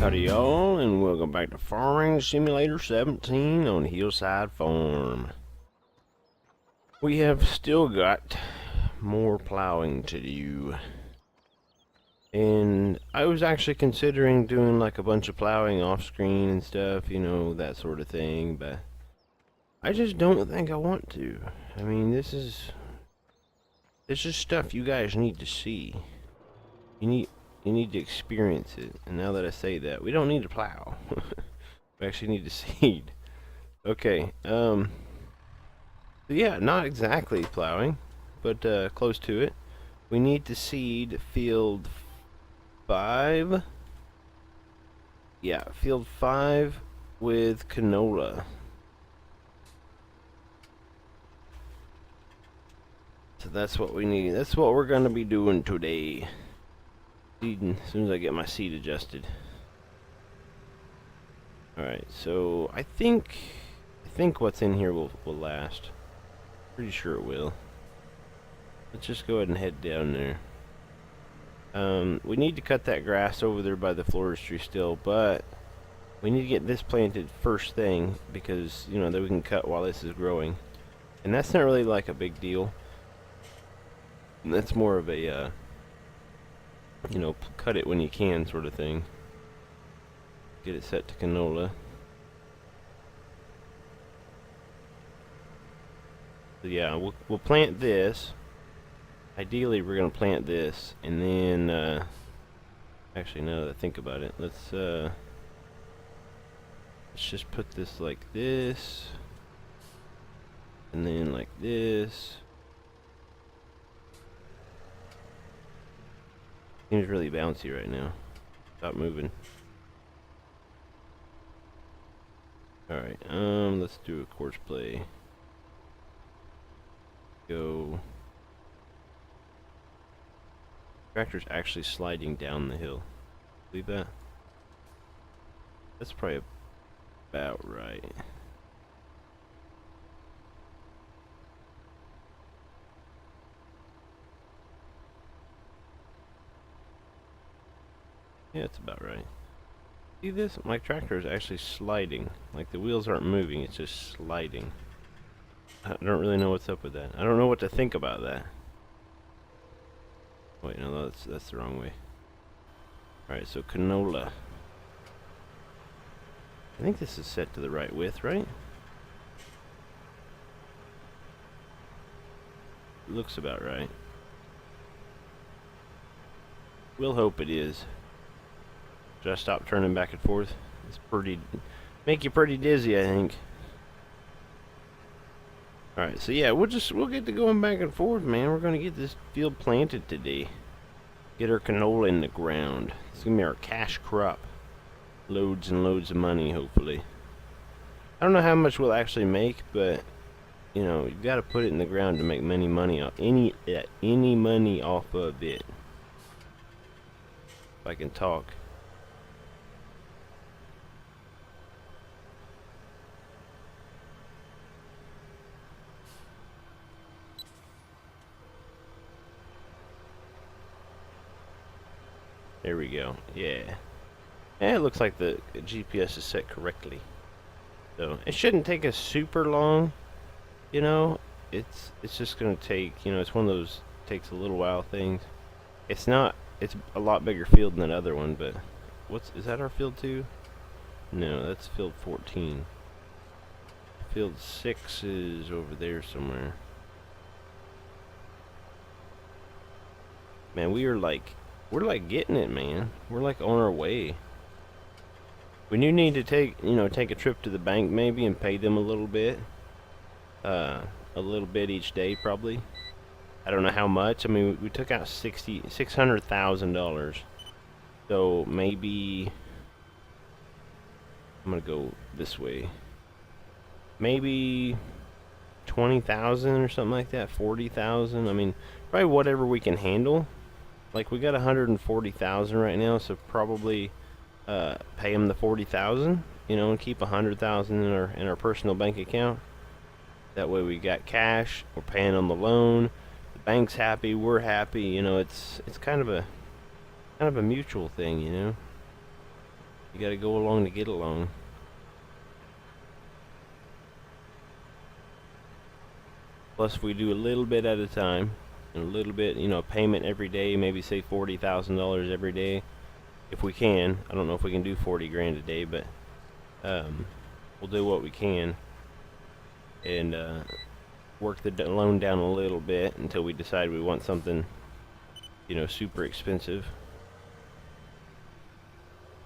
Howdy y'all, and welcome back to Farming Simulator 17 on Hillside Farm. We have still got more plowing to do. And I was actually considering doing like a bunch of plowing off screen and stuff, you know, that sort of thing, but I just don't think I want to. I mean, this is stuff you guys need to see. You need to experience it. And now that I say that, we don't need to plow. We actually need to seed. Okay, so yeah, not exactly plowing, but close to it. We need to seed field 5. Yeah, field 5 with canola. So that's what we need. That's what we're going to be doing today. Seeding as soon as I get my seed adjusted. Alright, so I think what's in here will last. Pretty sure it will. Let's just go ahead and head down there. We need to cut that grass over there by the floristry still, but we need to get this planted first thing because, you know, then we can cut while this is growing. And that's not really like a big deal. That's more of a, you know, cut it when you can sort of thing. Get it set to canola. So yeah, we'll plant this. Ideally, we're gonna plant this, and then actually, now that I think about it, let's just put this like this, and then like this. Seems really bouncy right now. Stop moving. Alright, let's do a course play. Go. Tractor's actually sliding down the hill. Believe that? That's probably about right. Yeah, it's about right. See this? My tractor is actually sliding. Like the wheels aren't moving, it's just sliding. I don't really know what's up with that. I don't know what to think about that. Wait, no, that's the wrong way. Alright, so canola. I think this is set to the right width, right? Looks about right. We'll hope it is. Should I stop turning back and forth? It's pretty, make you pretty dizzy, I think. Alright, so yeah, we'll get to going back and forth, man. We're gonna get this field planted today. Get our canola in the ground. It's gonna be our cash crop. Loads and loads of money, hopefully. I don't know how much we'll actually make, but you know, you've got to put it in the ground to make any money off any money off of it. If I can talk. There we go. Yeah. And it looks like the GPS is set correctly. So it shouldn't take us super long. You know, it's just gonna take, you know, it's one of those takes a little while things. It's not. It's a lot bigger field than that other one, but is that our field 2? No, that's field 14. Field 6 is over there somewhere. Man, we're like getting it, man. We're like on our way. We do need to take a trip to the bank maybe and pay them a little bit each day probably. I don't know how much. I mean, we took out $600,000. So maybe I'm gonna go this way. Maybe 20,000 or something like that. 40,000. I mean, probably whatever we can handle. Like we got 140,000 right now, so probably pay them the 40,000, you know, and keep 100,000 in our personal bank account. That way we got cash. We're paying on the loan. The bank's happy. We're happy. You know, it's kind of a mutual thing, you know. You gotta go along to get along. Plus, if we do a little bit at a time, and a little bit, you know, payment every day, maybe say $40,000 every day, if we can. I don't know if we can do 40 grand a day, but we'll do what we can, and work the loan down a little bit until we decide we want something, you know, super expensive.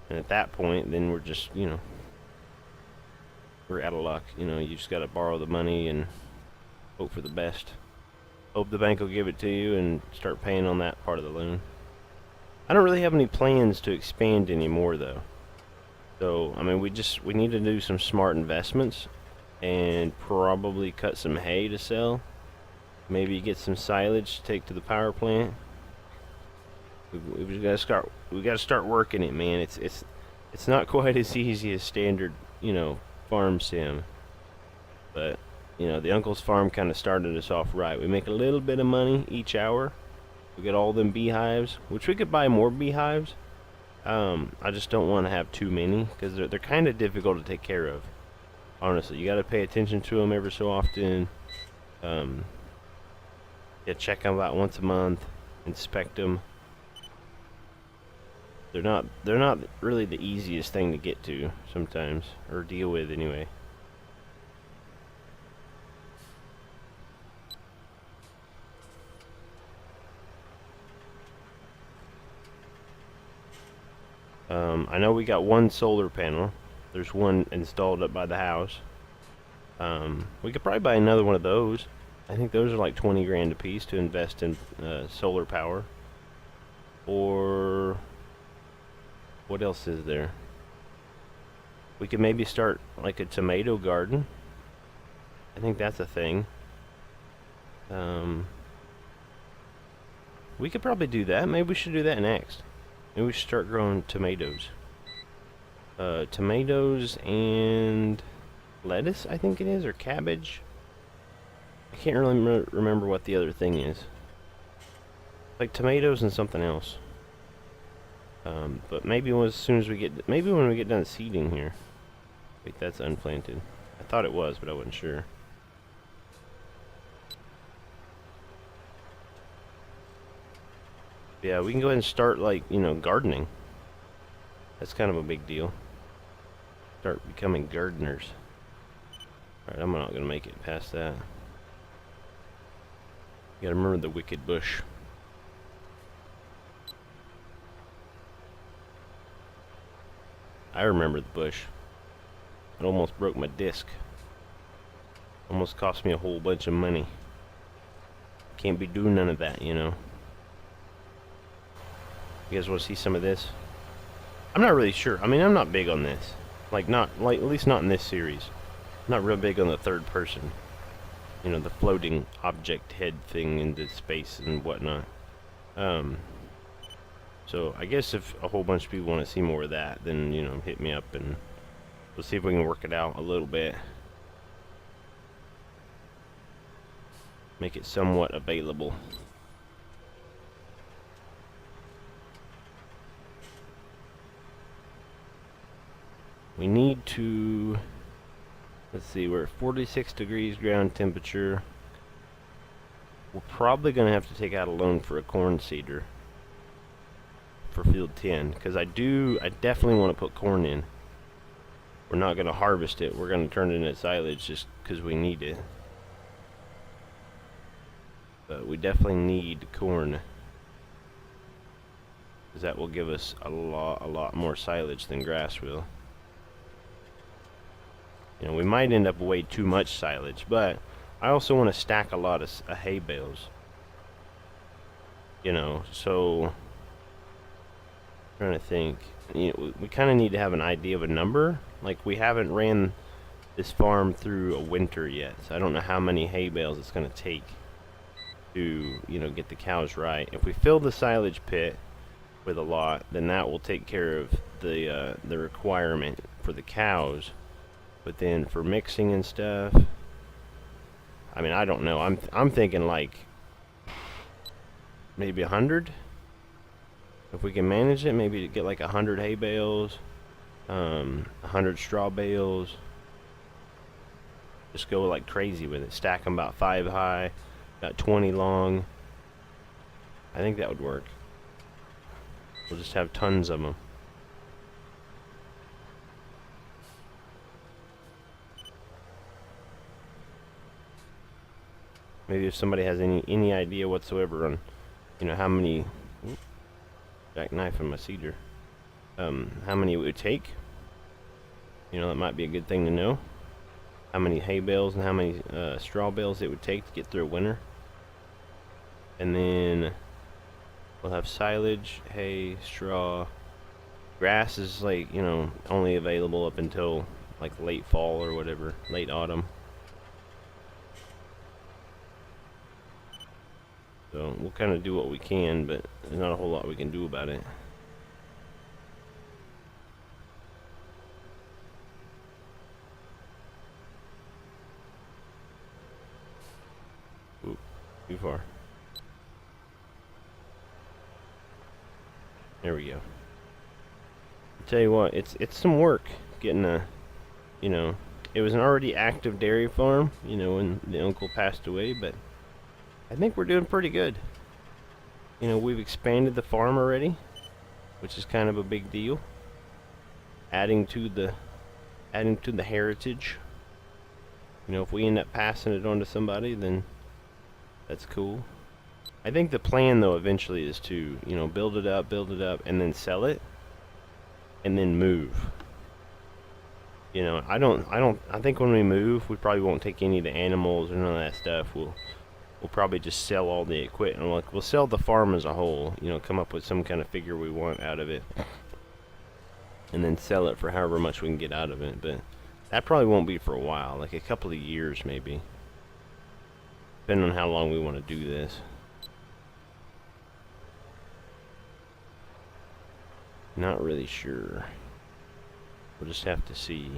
And at that point, then we're just, you know, we're out of luck. You know, you just got to borrow the money and hope for the best. Hope the bank will give it to you and start paying on that part of the loan. I don't really have any plans to expand anymore, though. So, I mean, we need to do some smart investments and probably cut some hay to sell. Maybe get some silage to take to the power plant. We just gotta start. We gotta start working it, man. It's not quite as easy as standard, you know, farm sim. But you know, the uncle's farm kind of started us off right. We make a little bit of money each hour. We get all them beehives, which we could buy more beehives. I just don't want to have too many because they're kind of difficult to take care of. Honestly, you got to pay attention to them every so often. Yeah, check them out once a month. Inspect them. They're not really the easiest thing to get to sometimes, or deal with anyway. I know we got one solar panel. There's one installed up by the house. We could probably buy another one of those. I think those are like 20 grand a piece to invest in solar power. Or what else is there? We could maybe start like a tomato garden. I think that's a thing. We could probably do that. Maybe we should do that next. Maybe we should start growing tomatoes. Tomatoes and lettuce, I think it is, or cabbage. I can't really remember what the other thing is. Like tomatoes and something else. But maybe as soon as we get, maybe when we get done seeding here. Wait, that's unplanted. I thought it was, but I wasn't sure. Yeah, we can go ahead and start, like, you know, gardening. That's kind of a big deal. Start becoming gardeners. Alright, I'm not gonna make it past that. You gotta remember the wicked bush. I remember the bush. It almost broke my disc. Almost cost me a whole bunch of money. Can't be doing none of that, you know. You guys want to see some of this? I'm not really sure. I mean, I'm not big on this. Like, at least not in this series. I'm not real big on the third person. You know, the floating object head thing into space and whatnot. So I guess if a whole bunch of people want to see more of that, then, you know, hit me up and we'll see if we can work it out a little bit. Make it somewhat available. We need to, let's see, we're at 46 degrees ground temperature. We're probably going to have to take out a loan for a corn seeder for field 10, because I definitely want to put corn in. We're not going to harvest it. We're going to turn it into silage just because we need it. But we definitely need corn, because that will give us a lot more silage than grass will. You know, we might end up with way too much silage, but I also want to stack a lot of hay bales. You know, so trying to think. You know, we kind of need to have an idea of a number. Like, we haven't ran this farm through a winter yet, so I don't know how many hay bales it's going to take to, you know, get the cows right. If we fill the silage pit with a lot, then that will take care of the requirement for the cows. But then for mixing and stuff, I mean, I don't know. I'm thinking like maybe 100. If we can manage it, maybe get like 100 hay bales, 100 straw bales. Just go like crazy with it. Stack them about 5 high, about 20 long. I think that would work. We'll just have tons of them. Maybe if somebody has any idea whatsoever on, how many, jackknife in my cedar, how many it would take, that might be a good thing to know. How many hay bales and how many straw bales it would take to get through a winter. And then we'll have silage, hay, straw. Grass is like, only available up until like late fall or whatever, late autumn. So we'll kind of do what we can, but there's not a whole lot we can do about it. Ooh, too far. There we go. I'll tell you what, it's some work getting a, it was an already active dairy farm, when the uncle passed away, but I think we're doing pretty good. We've expanded the farm already, which is kind of a big deal. Adding to the heritage. If we end up passing it on to somebody, then that's cool. I think the plan though eventually is to, build it up, and then sell it, and then move. I think when we move, we probably won't take any of the animals or none of that stuff. We'll probably just sell all the equipment. Like, we'll sell the farm as a whole, come up with some kind of figure we want out of it, and then sell it for however much we can get out of it. But that probably won't be for a while, like a couple of years maybe, depending on how long we want to do this. Not really sure. We'll just have to see.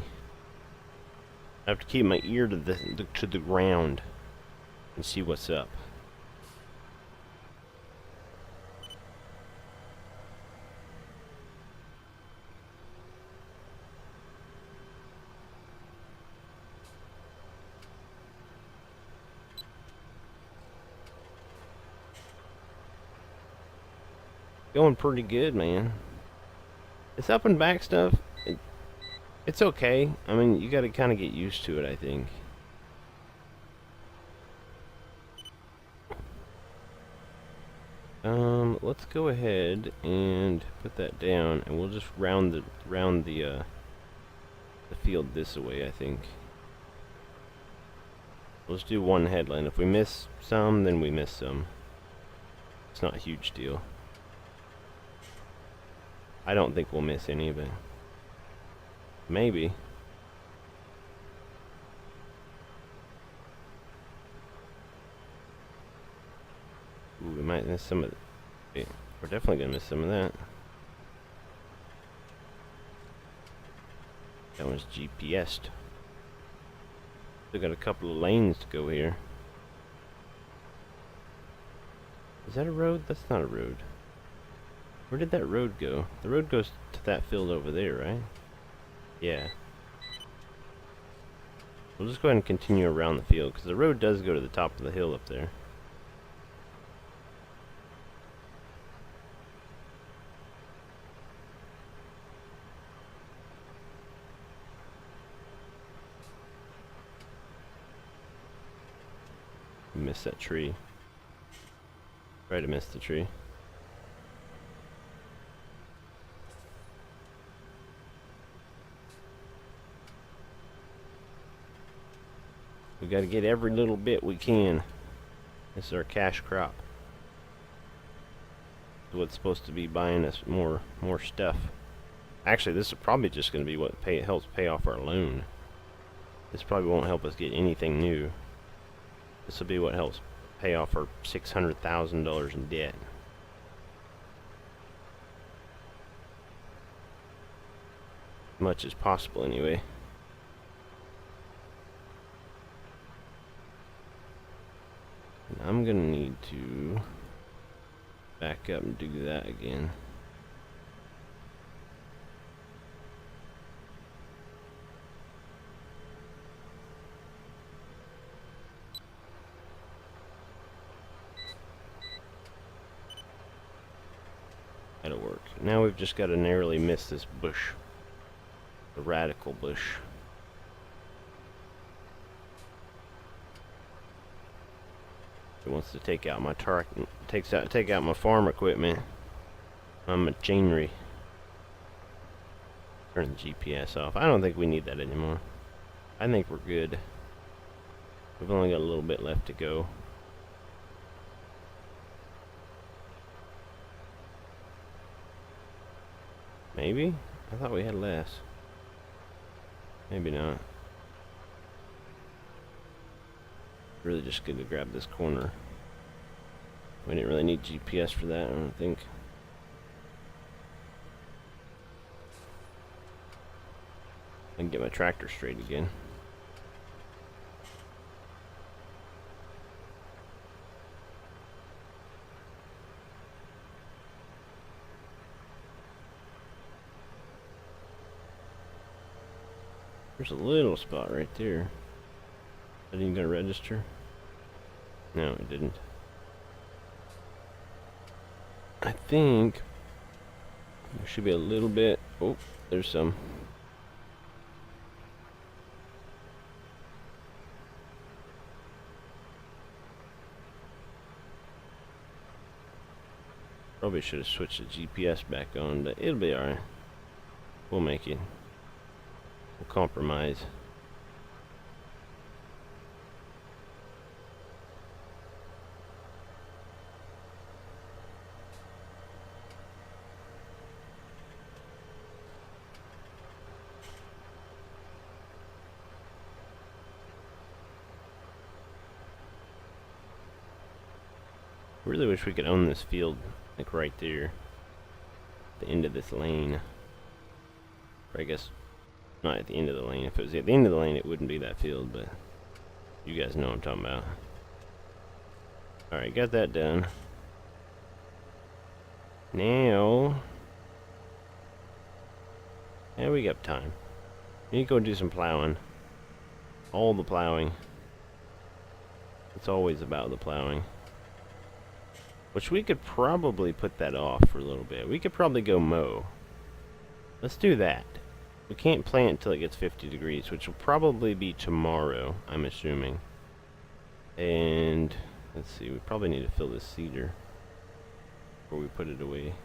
I have to keep my ear to the ground and see what's up. Going pretty good, man. This up and back stuff, it's okay. I mean, you gotta kind of get used to it, I think. Let's go ahead and put that down, and we'll just round the field this way, I think. Let's do one headland. If we miss some, then we miss some. It's not a huge deal. I don't think we'll miss any, but maybe. Ooh, we might miss some of it. Okay, we're definitely gonna miss some of that. That one's GPS'd. Still got a couple of lanes to go here. Is that a road? That's not a road. Where did that road go? The road goes to that field over there, right? Yeah. We'll just go ahead and continue around the field, because the road does go to the top of the hill up there. Miss that tree. Try to miss the tree. We got to get every little bit we can. This is our cash crop. It's what's supposed to be buying us more stuff. Actually, this is probably just going to be what helps pay off our loan. This probably won't help us get anything new. This will be what helps pay off our $600,000 in debt. Much as possible, anyway. And I'm gonna need to back up and do that again. That'll work. Now we've just got to narrowly miss this bush. The radical bush. It wants to take out my take out my farm equipment. My machinery. Turn the GPS off. I don't think we need that anymore. I think we're good. We've only got a little bit left to go. Maybe? I thought we had less. Maybe not. Really just good to grab this corner. We didn't really need GPS for that, I don't think. I can get my tractor straight again. There's a little spot right there. Is that even gonna register? No, it didn't. I think there should be a little bit. Oh, there's some. Probably should have switched the GPS back on, but it'll be alright. We'll make it. We'll compromise. Really wish we could own this field, like right there, at the end of this lane. Or I guess not at the end of the lane. If it was at the end of the lane, it wouldn't be that field, but you guys know what I'm talking about. Alright, got that done. Now, yeah, we got time. We need to go do some plowing. All the plowing. It's always about the plowing. Which we could probably put that off for a little bit. We could probably go mow. Let's do that. We can't plant until it gets 50 degrees, which will probably be tomorrow, I'm assuming. And let's see, we probably need to fill this cedar before we put it away.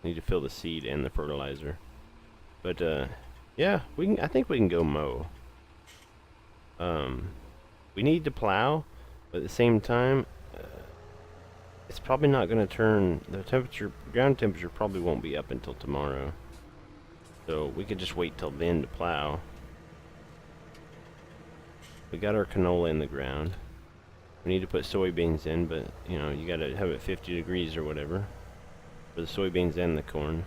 Need to fill the seed and the fertilizer. But yeah, we can. I think we can go mow. We need to plow, but at the same time, it's probably not going to turn, the temperature, ground temperature probably won't be up until tomorrow. So we could just wait till then to plow. We got our canola in the ground. We need to put soybeans in, but you know, you got to have it 50 degrees or whatever for the soybeans and the corn.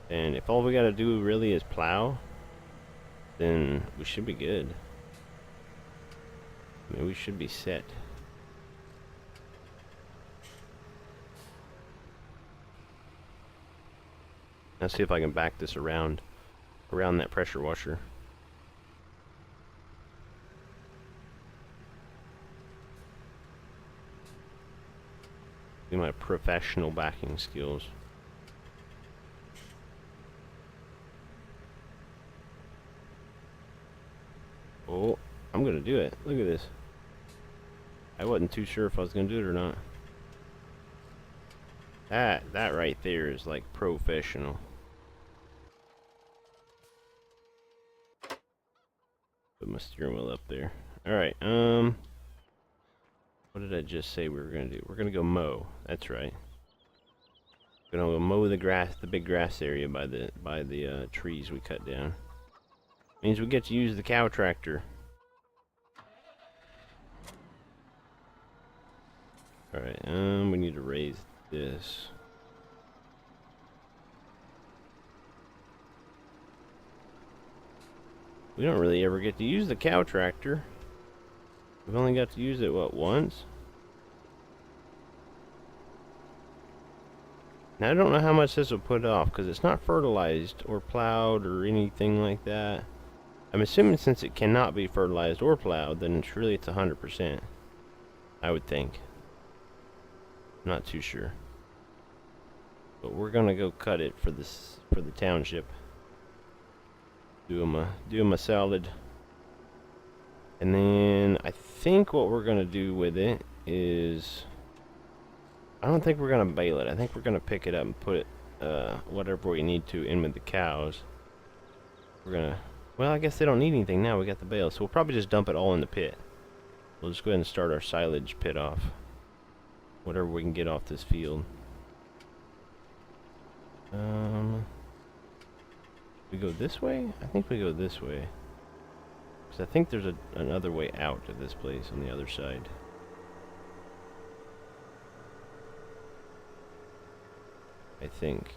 And if all we got to do really is plow, then we should be good. I mean, we should be set. Let's see if I can back this around that pressure washer. Do my professional backing skills. Oh, I'm gonna do it. Look at this. I wasn't too sure if I was gonna do it or not. That right there is like professional. Put my steering wheel up there. Alright, what did I just say we were gonna do? We're gonna go mow. That's right. We're gonna go mow the grass, the big grass area by the trees we cut down. Means we get to use the cow tractor. Alright, we need to raise this. We don't really ever get to use the cow tractor. We've only got to use it, what, once? Now I don't know how much this will put off, because it's not fertilized or plowed or anything like that. I'm assuming since it cannot be fertilized or plowed, then it's 100%. I would think. Not too sure. But we're gonna go cut it for the township. Do 'em a salad. And then I think what we're gonna do with it is, I don't think we're gonna bale it. I think we're gonna pick it up and put it whatever we need to in with the cows. We're gonna, well, I guess they don't need anything now. We got the bale, so we'll probably just dump it all in the pit. We'll just go ahead and start our silage pit off. Whatever we can get off this field. We go this way? I think we go this way. Because I think there's another way out of this place on the other side. I think.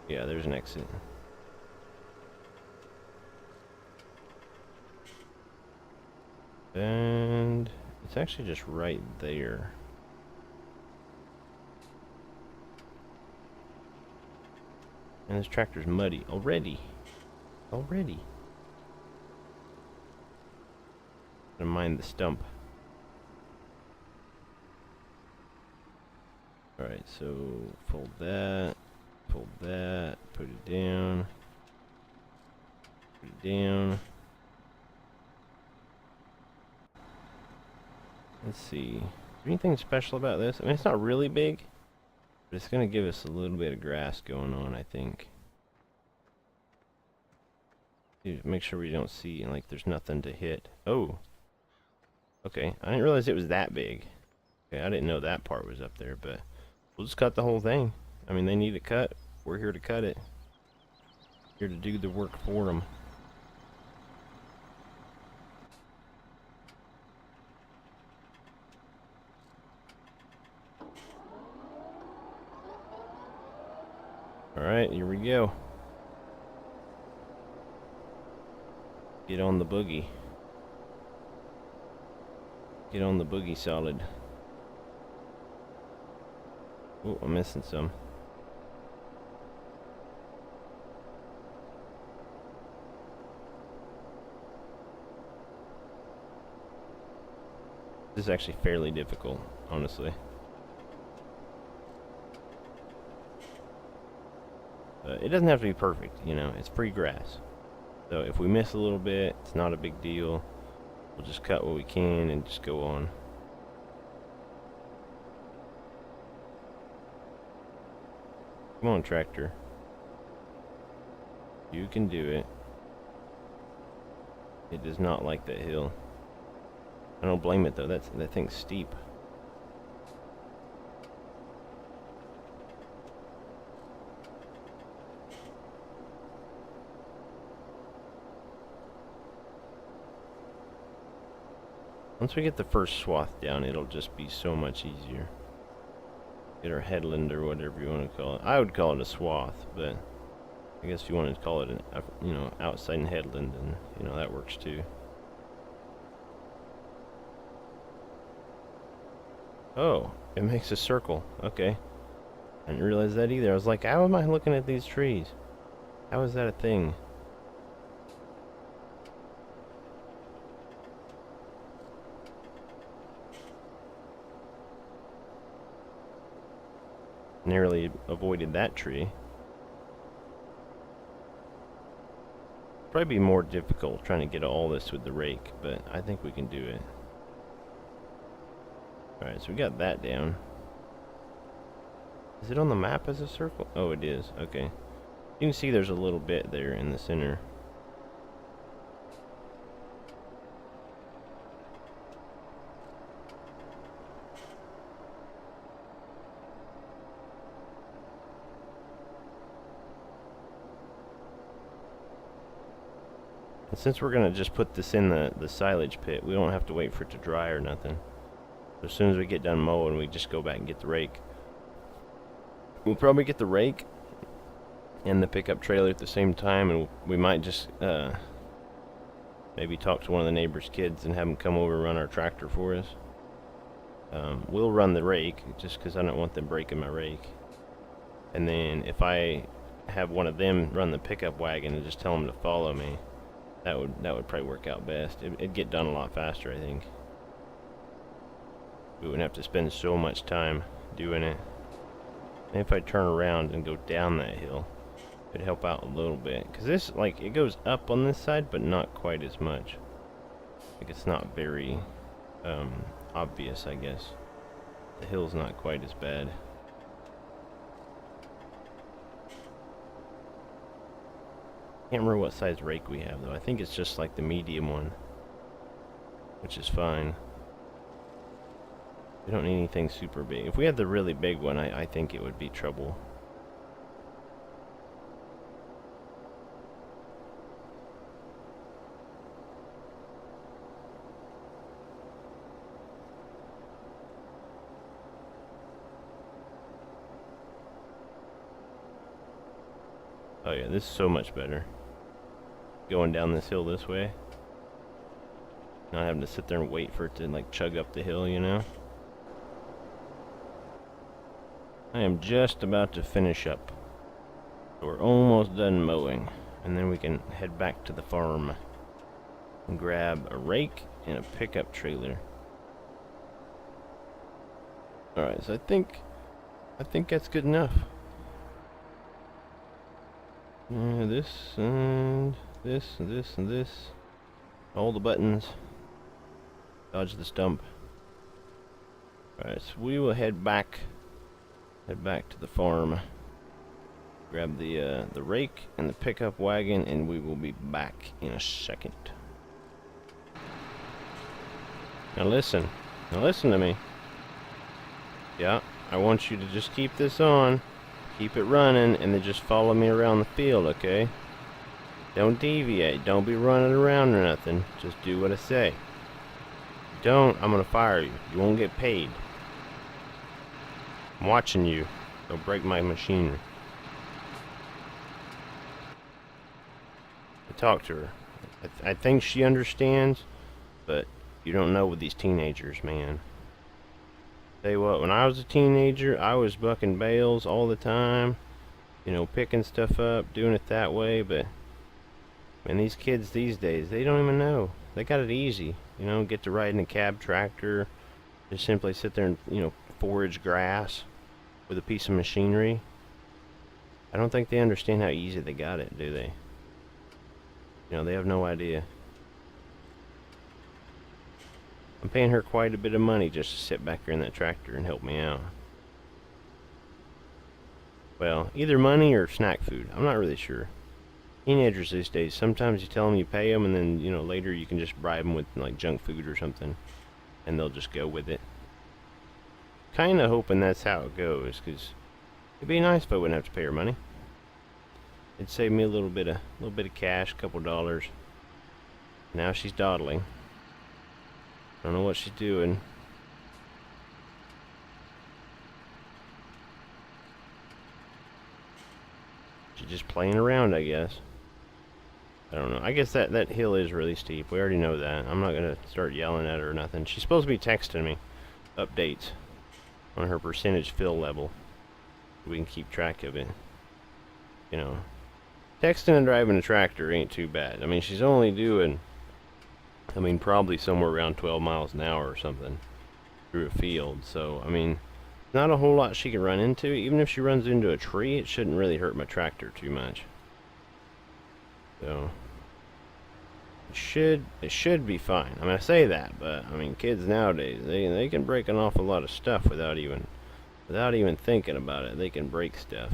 Yeah, there's an exit. And it's actually just right there. And this tractor's muddy already. Already. Gonna mind the stump. Alright, so fold that, put it down, put it down. Let's see. Is there anything special about this? I mean, it's not really big, but it's gonna give us a little bit of grass going on, I think. Make sure we don't see, like, there's nothing to hit. Oh! Okay, I didn't realize it was that big. Okay, I didn't know that part was up there, but we'll just cut the whole thing. I mean, they need it cut. We're here to cut it. Here to do the work for them. Alright, here we go. Get on the boogie. Get on the boogie solid. Oh, I'm missing some. This is actually fairly difficult, honestly. It doesn't have to be perfect, you know, it's free grass. So if we miss a little bit, it's not a big deal. We'll just cut what we can and just go on. Come on, tractor. You can do it. It does not like that hill. I don't blame it though, that thing's steep. Once we get the first swath down, it'll just be so much easier. Get our headland or whatever you want to call it. I would call it a swath, but I guess if you wanted to call it an, you know, outside and headland, and you know that works too. Oh, it makes a circle. Okay. I didn't realize that either. I was like, how am I looking at these trees? How is that a thing? Narrowly avoided that tree. Probably be more difficult trying to get all this with the rake, but I think we can do it. Alright, so we got that down. Is it on the map as a circle? Oh, it is. Okay. You can see there's a little bit there in the center. And since we're going to just put this in the silage pit, we don't have to wait for it to dry or nothing. So as soon as we get done mowing, we just go back and get the rake. We'll probably get the rake and the pickup trailer at the same time, and we might just maybe talk to one of the neighbor's kids and have them come over and run our tractor for us. We'll run the rake, just because I don't want them breaking my rake. And then if I have one of them run the pickup wagon and just tell them to follow me, that would probably work out best. It'd get done a lot faster, I think. We wouldn't have to spend so much time doing it. And if I turn around and go down that hill, it'd help out a little bit. Because this, like, it goes up on this side, but not quite as much. Like, it's not very obvious, I guess. The hill's not quite as bad. Can't remember what size rake we have, though. I think it's just like the medium one, which is fine. We don't need anything super big. If we had the really big one, I think it would be trouble. Oh yeah, this is so much better. Going down this hill this way. Not having to sit there and wait for it to like chug up the hill, you know? I am just about to finish up. We're almost done mowing. And then we can head back to the farm and grab a rake and a pickup trailer. Alright, so I think that's good enough. This and this and this and this. All the buttons. Dodge the stump. Alright, so we will head back to the farm. Grab the rake and the pickup wagon, and we will be back in a second. Now listen to me. Yeah, I want you to just keep this on. Keep it running, and then just follow me around the field, okay? Don't deviate. Don't be running around or nothing. Just do what I say. If you don't, I'm gonna fire you. You won't get paid. I'm watching you. Don't break my machinery. I talked to her. I think she understands, but you don't know with these teenagers, man. Tell you what, when I was a teenager, I was bucking bales all the time, you know, picking stuff up, doing it that way, but, man, these kids these days, they don't even know. They got it easy, you know, get to ride in a cab tractor, just simply sit there and, you know, forage grass with a piece of machinery. I don't think they understand how easy they got it, do they? You know, they have no idea. I'm paying her quite a bit of money just to sit back here in that tractor and help me out. Well, either money or snack food. I'm not really sure. Teenagers these days, sometimes you tell them you pay them, and then, you know, later you can just bribe them with, like, junk food or something, and they'll just go with it. Kinda hoping that's how it goes, because it'd be nice if I wouldn't have to pay her money. It'd save me a little bit of cash, a couple dollars. Now she's dawdling. I don't know what she's doing. She's just playing around, I guess. I don't know. I guess that hill is really steep. We already know that. I'm not going to start yelling at her or nothing. She's supposed to be texting me updates on her percentage fill level. We can keep track of it. You know. Texting and driving a tractor ain't too bad. I mean, she's only doing, I mean, probably somewhere around 12 miles an hour or something through a field. So, I mean, not a whole lot she can run into. Even if she runs into a tree, it shouldn't really hurt my tractor too much. So, it should be fine. I mean, I say that, but, I mean, kids nowadays, they can break an awful lot of stuff without even thinking about it. They can break stuff.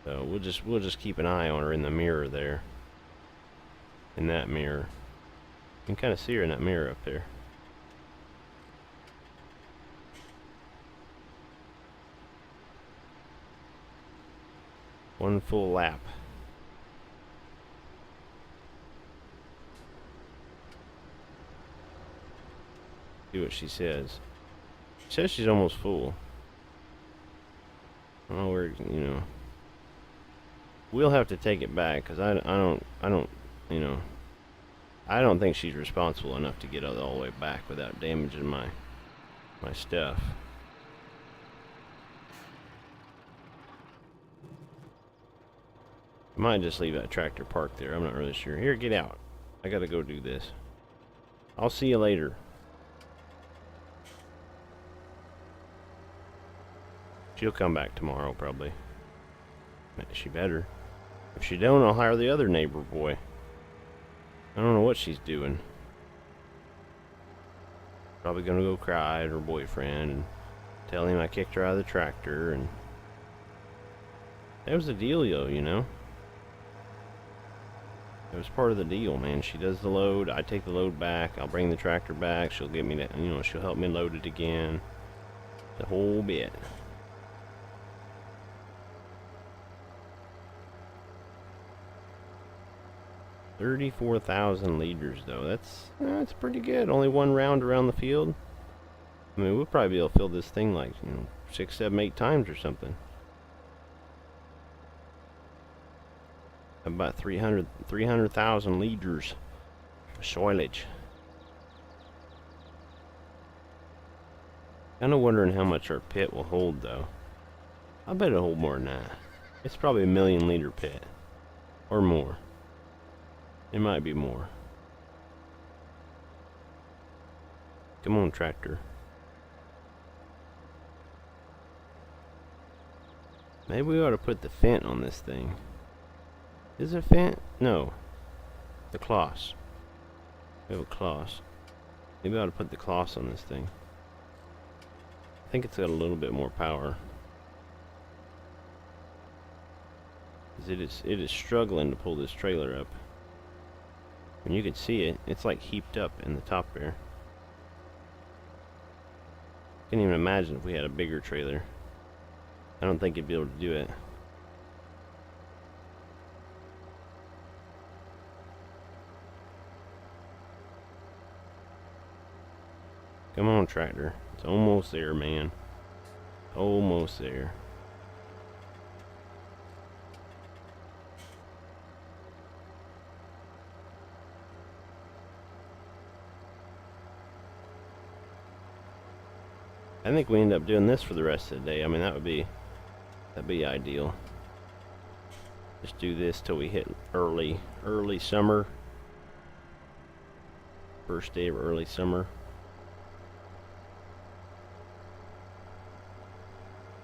So, we'll just keep an eye on her in the mirror there. In that mirror. You can kind of see her in that mirror up there. One full lap. See what she says. She says she's almost full. I don't know where, you know. We'll have to take it back, because I don't, you know, I don't think she's responsible enough to get all the way back without damaging my stuff. I might just leave that tractor parked there. I'm not really sure. Here, get out. I gotta go do this. I'll see you later. She'll come back tomorrow, probably. She better. If she don't, I'll hire the other neighbor boy. I don't know what she's doing. Probably gonna go cry at her boyfriend and tell him I kicked her out of the tractor, and that was the dealio, you know. It was part of the deal, man. She does the load, I take the load back, I'll bring the tractor back, she'll get me that, you know, she'll help me load it again. The whole bit. $34,000 liters though. That's pretty good. Only one round around the field. I mean, we'll probably be able to fill this thing like, you know, 6, 7, 8 times or something. About 300,000 liters of soilage. Kinda wondering how much our pit will hold though. I bet it'll hold more than that. It's probably a 1,000,000 liter pit. Or more. It might be more. Come on, tractor. Maybe we ought to put the fent on this thing. Is it fent? No. The cloth. We have a cloth. Maybe I ought to put the cloth on this thing. I think it's got a little bit more power. 'Cause it is struggling to pull this trailer up. And you can see it, it's like heaped up in the top there. Can't even imagine if we had a bigger trailer. I don't think it'd be able to do it. Come on, tractor. It's almost there, man. Almost there. I think we end up doing this for the rest of the day. I mean, that'd be ideal. Just do this till we hit early summer. First day of early summer.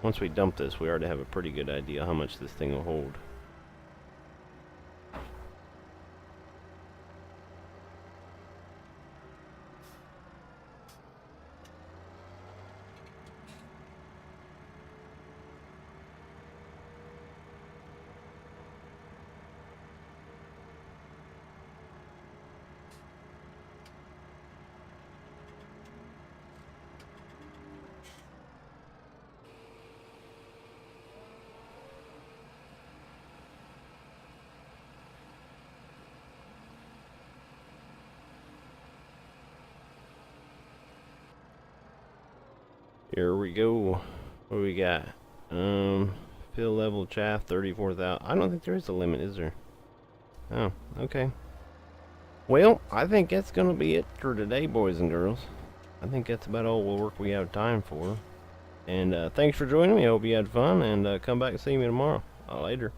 Once we dump this, we already have a pretty good idea how much this thing will hold. Here we go. What do we got? Fill level chaff 34,000. I don't think there is a limit, is there? Oh, okay. Well, I think that's gonna be it for today, boys and girls. I think that's about all we have time for. And thanks for joining me. I hope you had fun, and come back and see me tomorrow. Later.